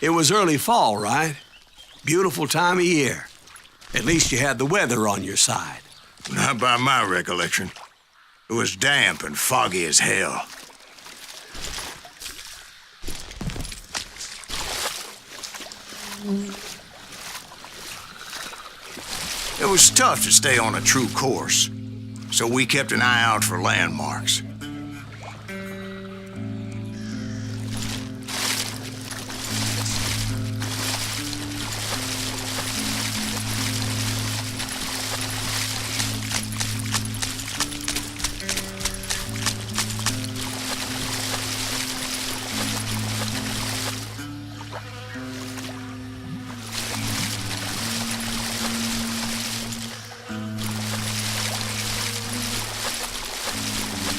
It was early fall, right? Beautiful time of year. At least you had the weather on your side. Not by my recollection. It was damp and foggy as hell. It was tough to stay on a true course, so we kept an eye out for landmarks.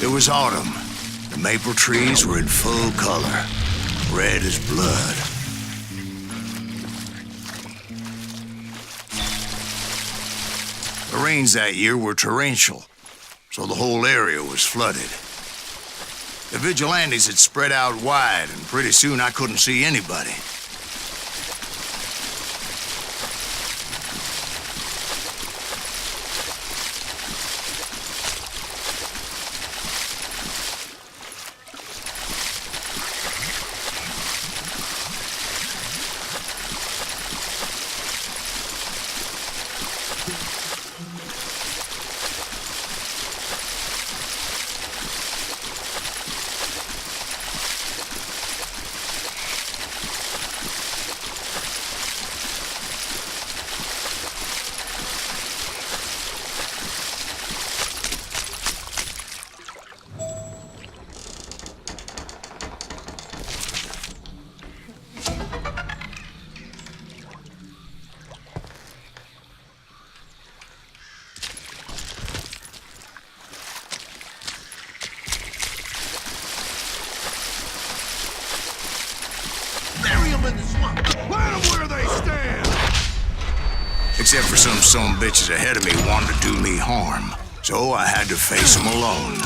It was autumn. The maple trees were in full color, red as blood. The rains that year were torrential, so the whole area was flooded. The vigilantes had spread out wide, and pretty soon I couldn't see anybody. Where they stand! Except for some bitches ahead of me wanted to do me harm, so I had to face them alone.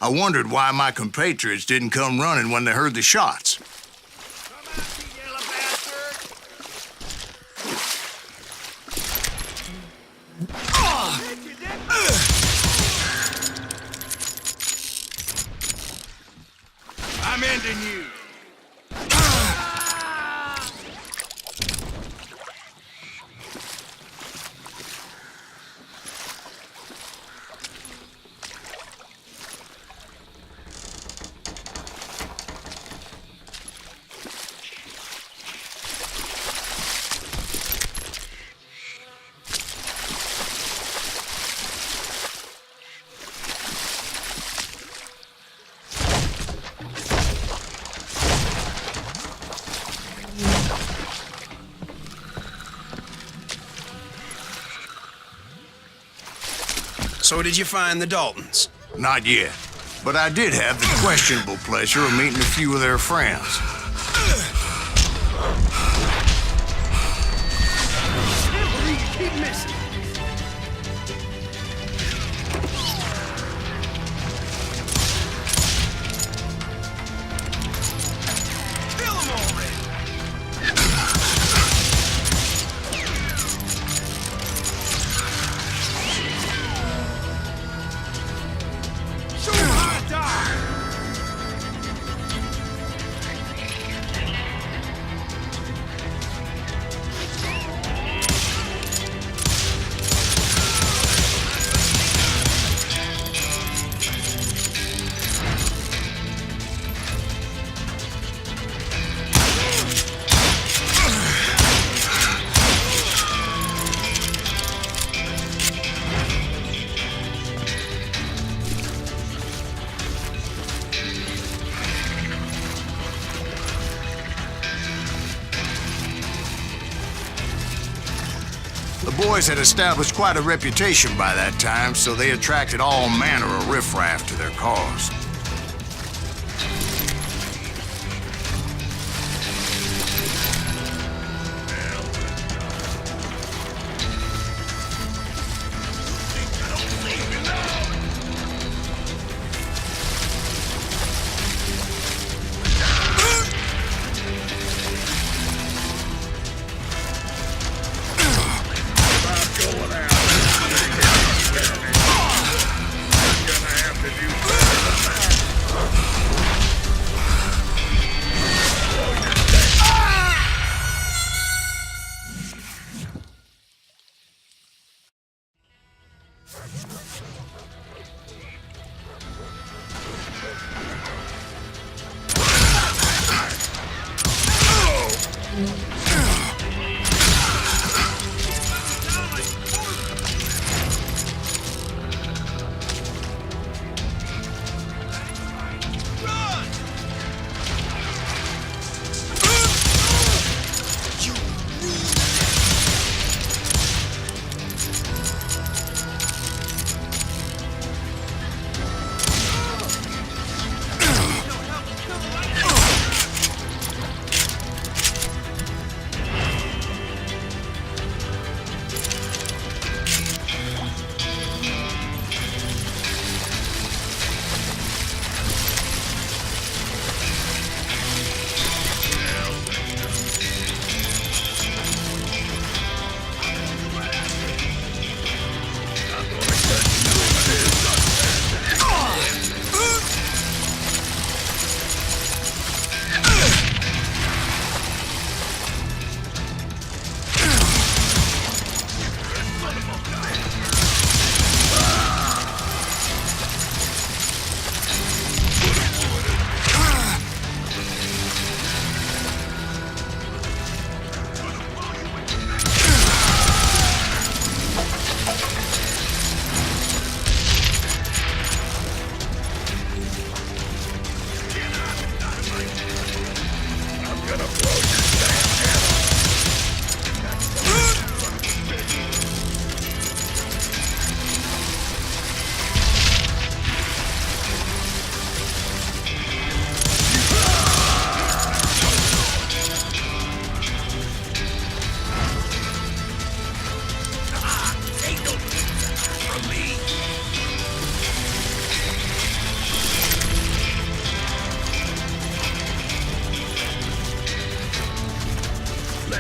I wondered why my compatriots didn't come running when they heard the shots. I'm ending you. So did you find the Daltons? Not yet, but I did have the questionable pleasure of meeting a few of their friends. Keep missing. Kill them already. The boys had established quite a reputation by that time, so they attracted all manner of riffraff to their cause.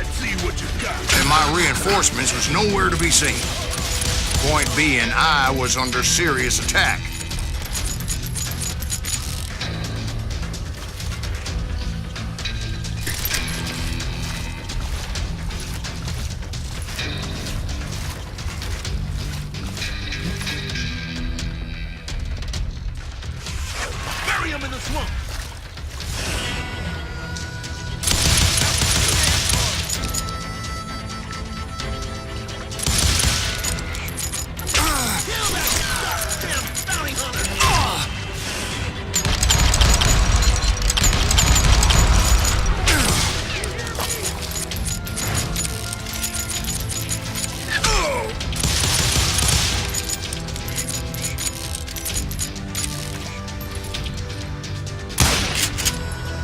Let's see what you got. And my reinforcements was nowhere to be seen. Point being, I was under serious attack. Bury him in the swamp. Kill that goddamn bounty hunter.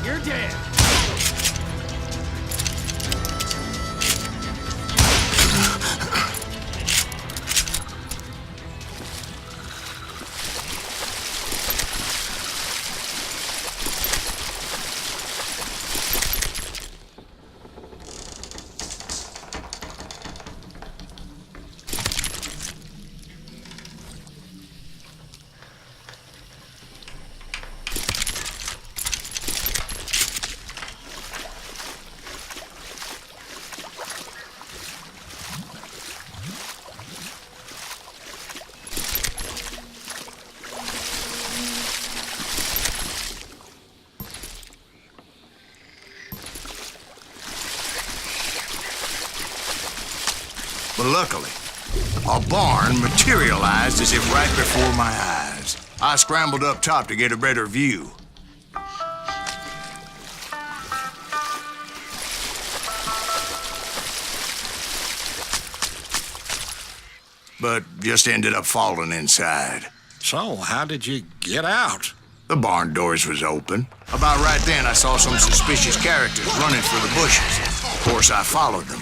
You're dead. But luckily, a barn materialized as if right before my eyes. I scrambled up top to get a better view. But just ended up falling inside. So, how did you get out? The barn doors was open. About right then, I saw some suspicious characters running for the bushes. Of course, I followed them.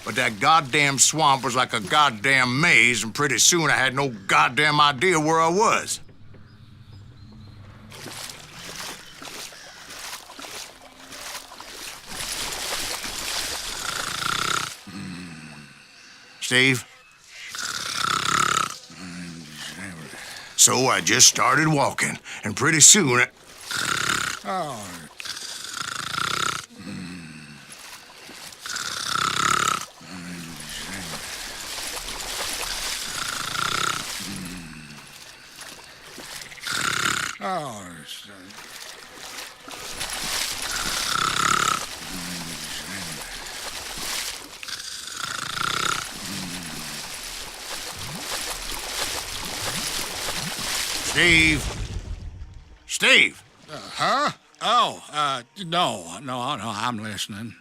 But that goddamn swamp was like a goddamn maze, and pretty soon I had no goddamn idea where I was. Steve? So I just started walking, and pretty soon Oh, Steve? Steve? huh? Oh, no, I'm listening.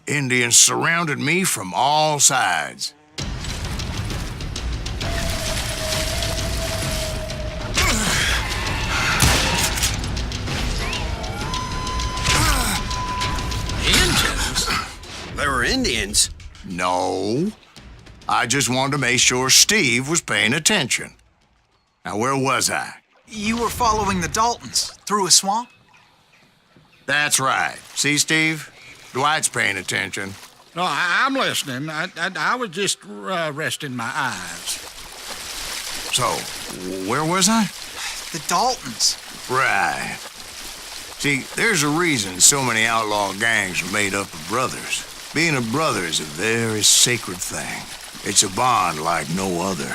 Indians surrounded me from all sides. Indians? They were Indians. No. I just wanted to make sure Steve was paying attention. Now, where was I? You were following the Daltons through a swamp? That's right. See, Steve? Dwight's paying attention. No, I'm listening. I was just resting my eyes. So, where was I? The Daltons. Right. See, there's a reason so many outlaw gangs are made up of brothers. Being a brother is a very sacred thing. It's a bond like no other.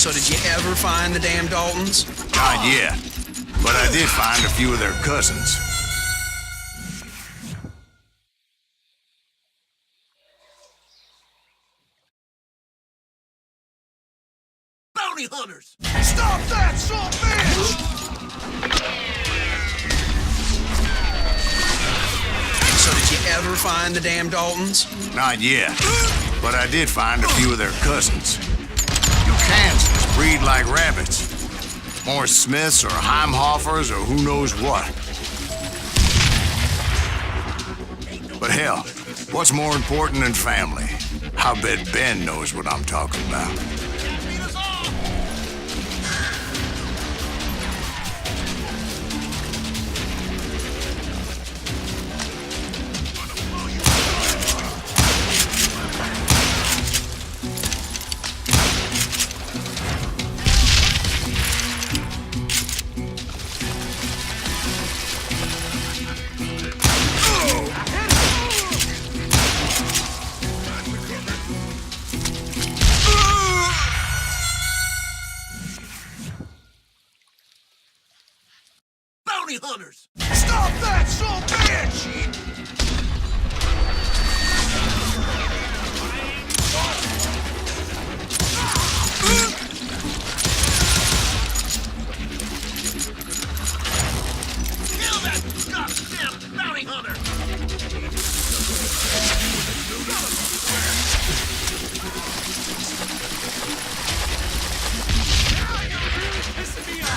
So did you ever find the damn Daltons? Not yet, but I did find a few of their cousins. Bounty hunters! Stop that, son of a bitch! So did you ever find the damn Daltons? Not yet, but I did find a few of their cousins. You Kansans breed like rabbits. More Smiths or Heimhoffers or who knows what. But hell, what's more important than family? I bet Ben knows what I'm talking about. Bounty hunters! Stop that, son of a bitch! Kill that goddamn bounty hunter! Pissing me off!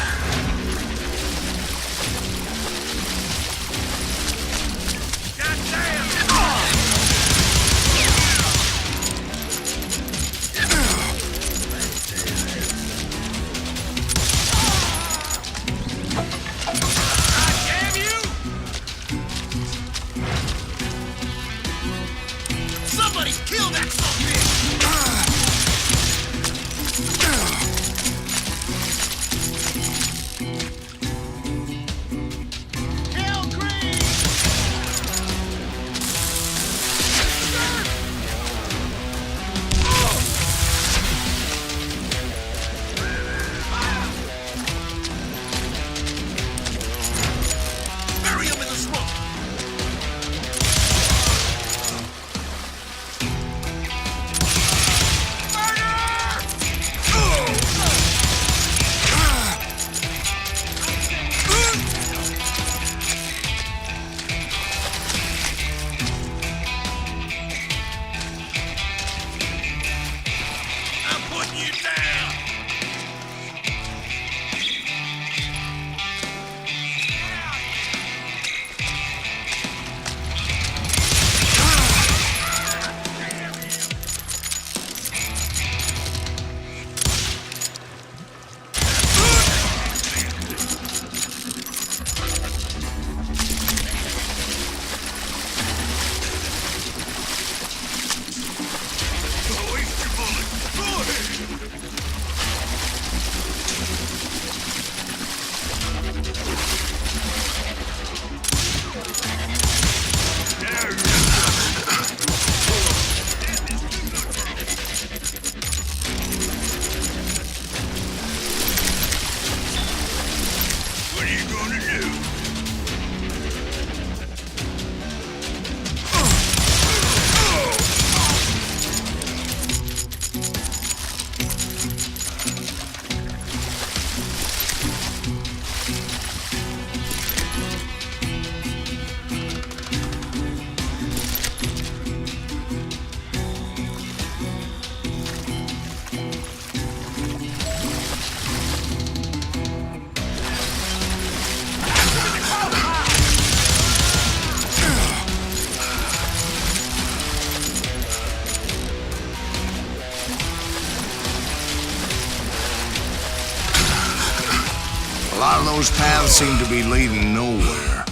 Somebody kill that son of a bitch! Kill Green! Bury him in the swamp! I'm putting you down! Don't waste your bullet! Go ahead! What are you gonna do? A lot of those paths seem to be leading nowhere.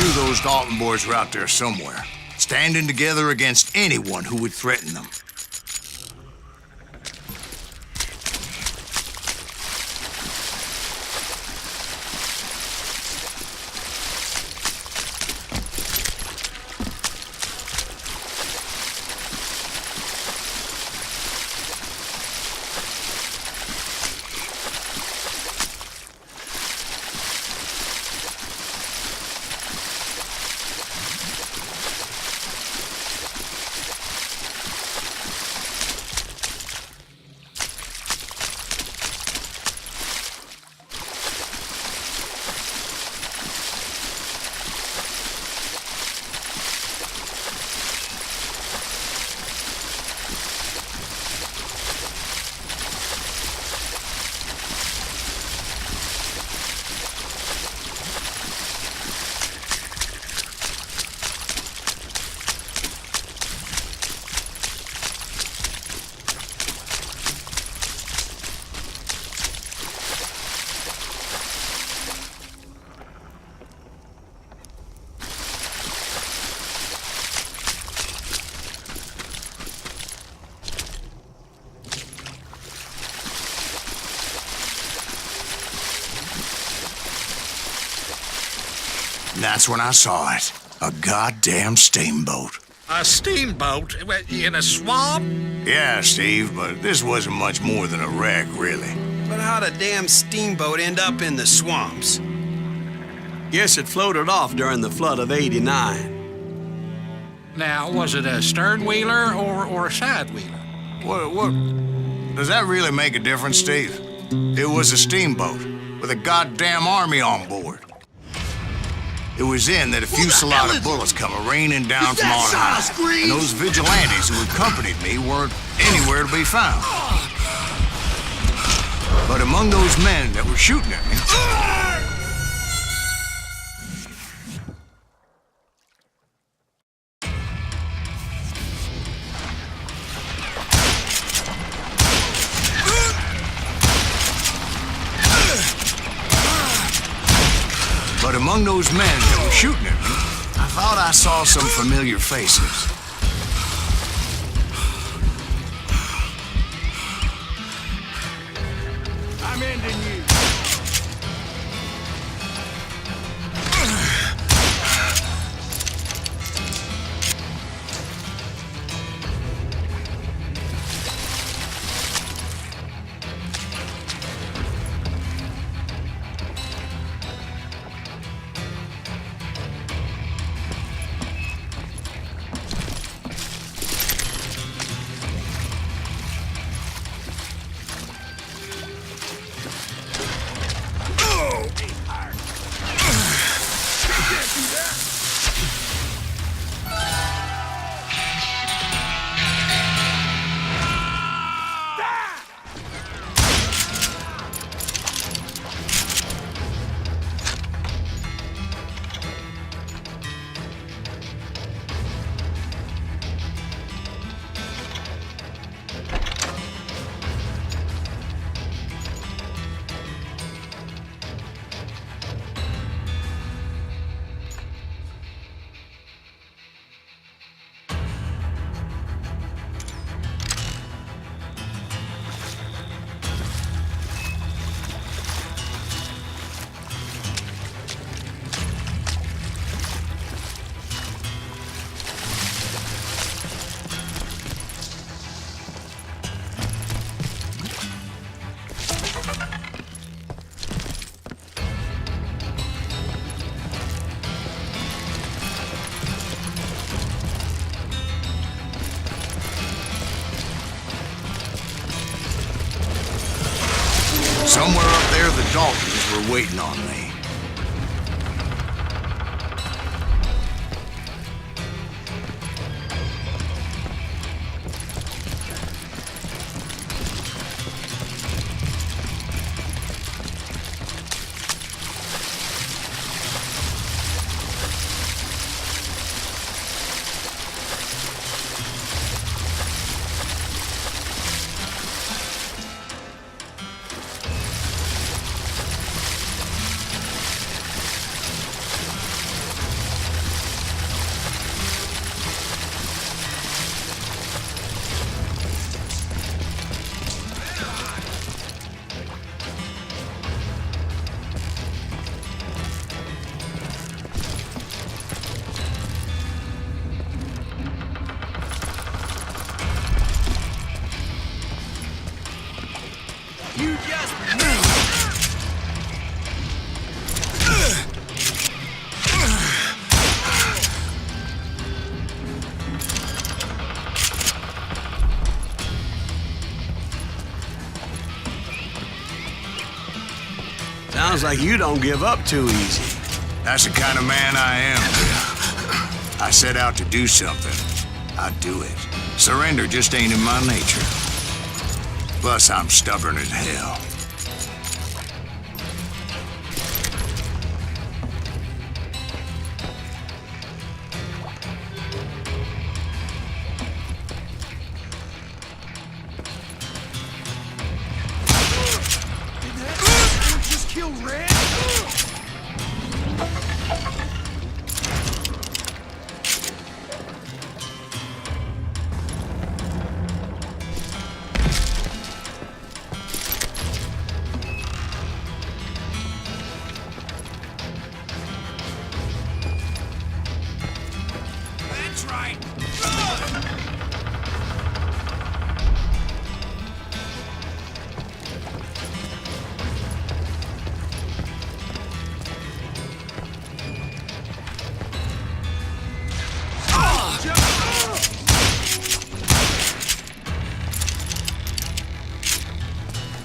knew those Dalton boys were out there somewhere, standing together against anyone who would threaten them. And that's when I saw it. A goddamn steamboat. A steamboat in a swamp? Yeah, Steve, but this wasn't much more than a wreck, really. But how'd a damn steamboat end up in the swamps? Guess it floated off during the flood of '89. Now, was it a stern wheeler or a side wheeler? What? Does that really make a difference, Steve? It was a steamboat with a goddamn army on board. It was then that a fusillade of bullets come raining down from on high, and those vigilantes who accompanied me weren't anywhere to be found. But among those men that were shooting at me, I thought I saw some familiar faces. I'm ending you. Somewhere up there, the Daltons were waiting on me. Sounds like you don't give up too easy. That's the kind of man I am. I set out to do something. I do it. Surrender just ain't in my nature. Plus, I'm stubborn as hell. Just kill Red? That's right.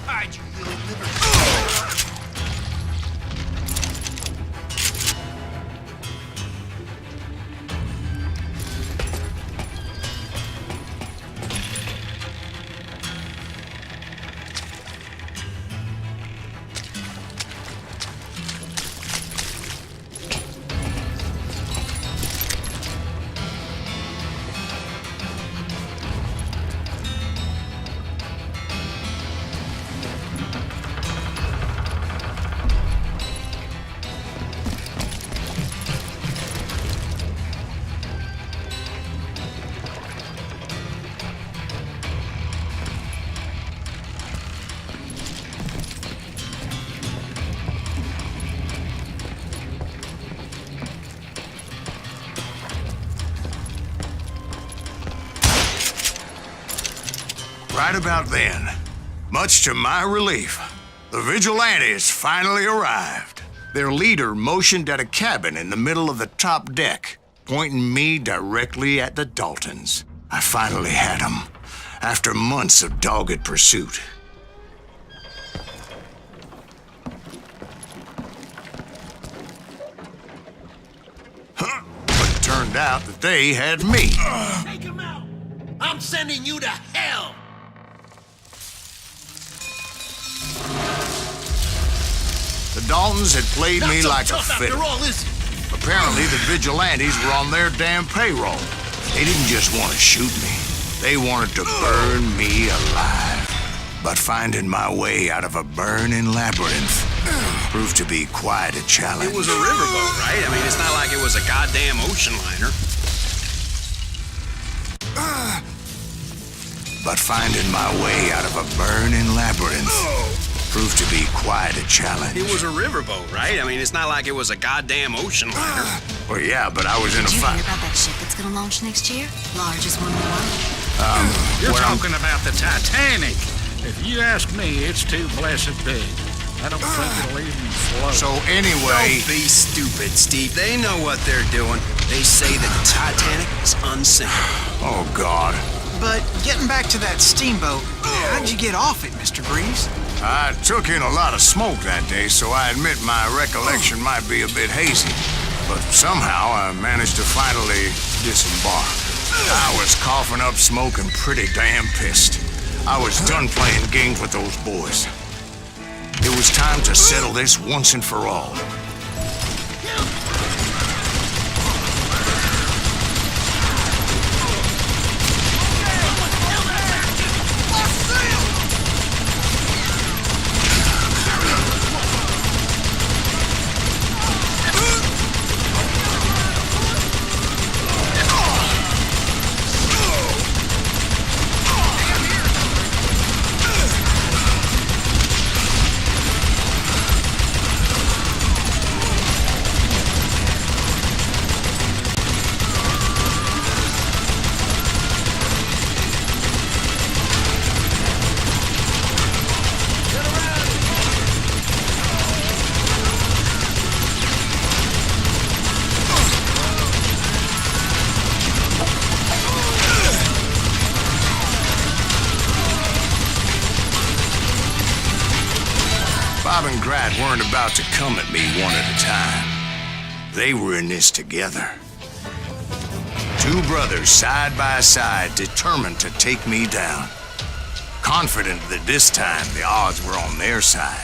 Hide, you little liver. Right about then, much to my relief, the vigilantes finally arrived. Their leader motioned at a cabin in the middle of the top deck, pointing me directly at the Daltons. I finally had them, after months of dogged pursuit. Huh? But it turned out that they had me. Take him out! I'm sending you to hell! The Daltons had played Not me so like a tough fiddle. after all, is he? Apparently, the vigilantes were on their damn payroll. They didn't just want to shoot me. They wanted to burn me alive. But finding my way out of a burning labyrinth proved to be quite a challenge. It was a riverboat, right? I mean, it's not like it was a goddamn ocean liner. But finding my way out of a burning labyrinth proved to be quite a challenge. It was a riverboat, right? I mean, it's not like it was a goddamn ocean liner. Well, yeah, but I was in a Did you hear fight. about that ship that's gonna launch next year? Largest one in the world. You're Well, talking about the Titanic. If you ask me, it's too blessed big. I don't think it'll even float. So anyway, Don't be stupid, Steve. They know what they're doing. They say the Titanic is unsinkable. oh God, But getting back to that steamboat, how'd you get off it, Mr. Greaves? I took in a lot of smoke that day, so I admit my recollection might be a bit hazy. But somehow I managed to finally disembark. I was coughing up smoke and pretty damn pissed. I was done playing games with those boys. It was time to settle this once and for all. night weren't about to come at me one at a time. They were in this together. Two brothers side by side, determined to take me down. Confident that this time the odds were on their side.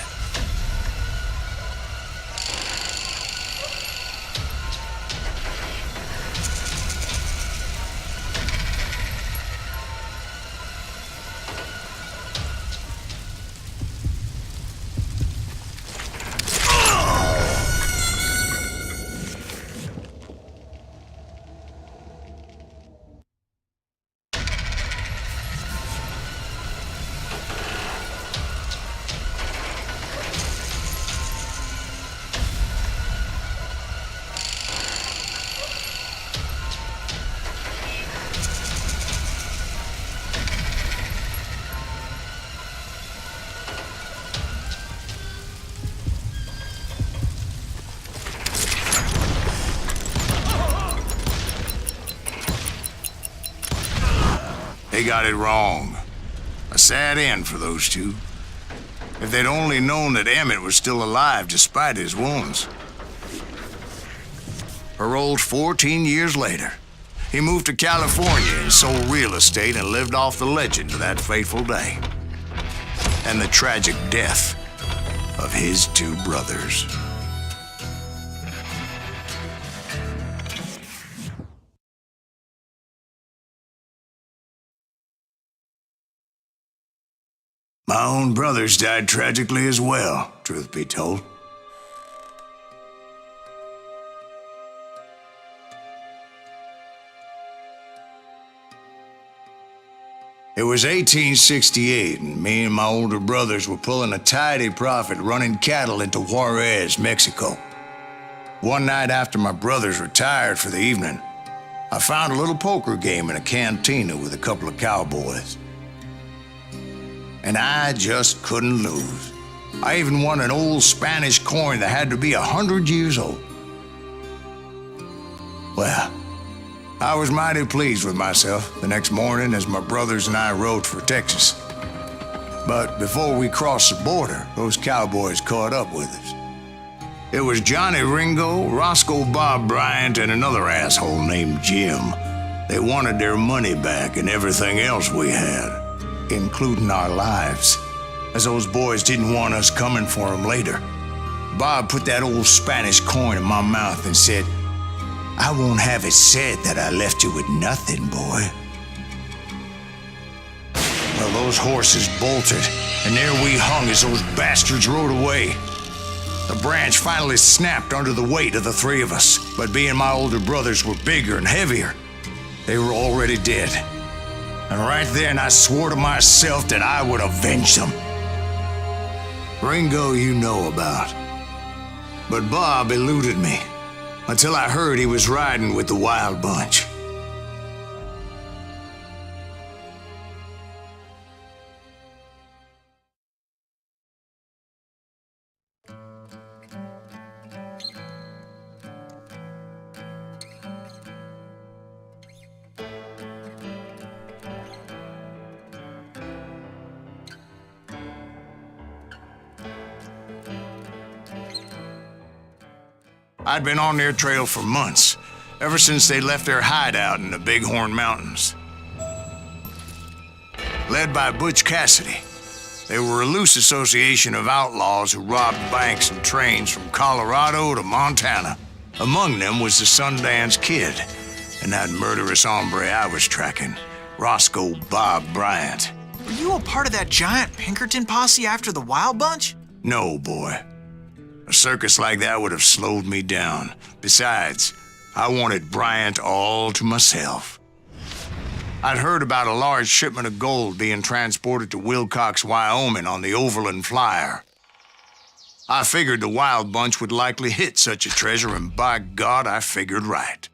They got it wrong. A sad end for those two. If they'd only known that Emmett was still alive despite his wounds. Paroled 14 years later, he moved to California and sold real estate and lived off the legend of that fateful day. And the tragic death of his two brothers. My own brothers died tragically as well, truth be told. It was 1868, and me and my older brothers were pulling a tidy profit running cattle into Juarez, Mexico. One night after my brothers retired for the evening, I found a little poker game in a cantina with a couple of cowboys. And I just couldn't lose. I even won an old Spanish coin that had to be 100 years old. Well, I was mighty pleased with myself the next morning as my brothers and I rode for Texas. But before we crossed the border, those cowboys caught up with us. It was Johnny Ringo, Roscoe Bob Bryant, and another asshole named Jim. They wanted their money back and everything else we had, including our lives, as those boys didn't want us coming for them later. Bob put that old Spanish coin in my mouth and said, "I won't have it said that I left you with nothing, boy." Well, those horses bolted, and there we hung as those bastards rode away. The branch finally snapped under the weight of the three of us, but being my older brothers were bigger and heavier, they were already dead. And right then I swore to myself that I would avenge them. Ringo you know about. But Bob eluded me until I heard he was riding with the Wild Bunch. I'd been on their trail for months, ever since they left their hideout in the Bighorn Mountains. Led by Butch Cassidy, they were a loose association of outlaws who robbed banks and trains from Colorado to Montana. Among them was the Sundance Kid and that murderous hombre I was tracking, Roscoe Bob Bryant. Were you a part of that giant Pinkerton posse after the Wild Bunch? No, boy. A circus like that would have slowed me down. Besides, I wanted Bryant all to myself. I'd heard about a large shipment of gold being transported to Wilcox, Wyoming on the Overland Flyer. I figured the Wild Bunch would likely hit such a treasure, and by God, I figured right.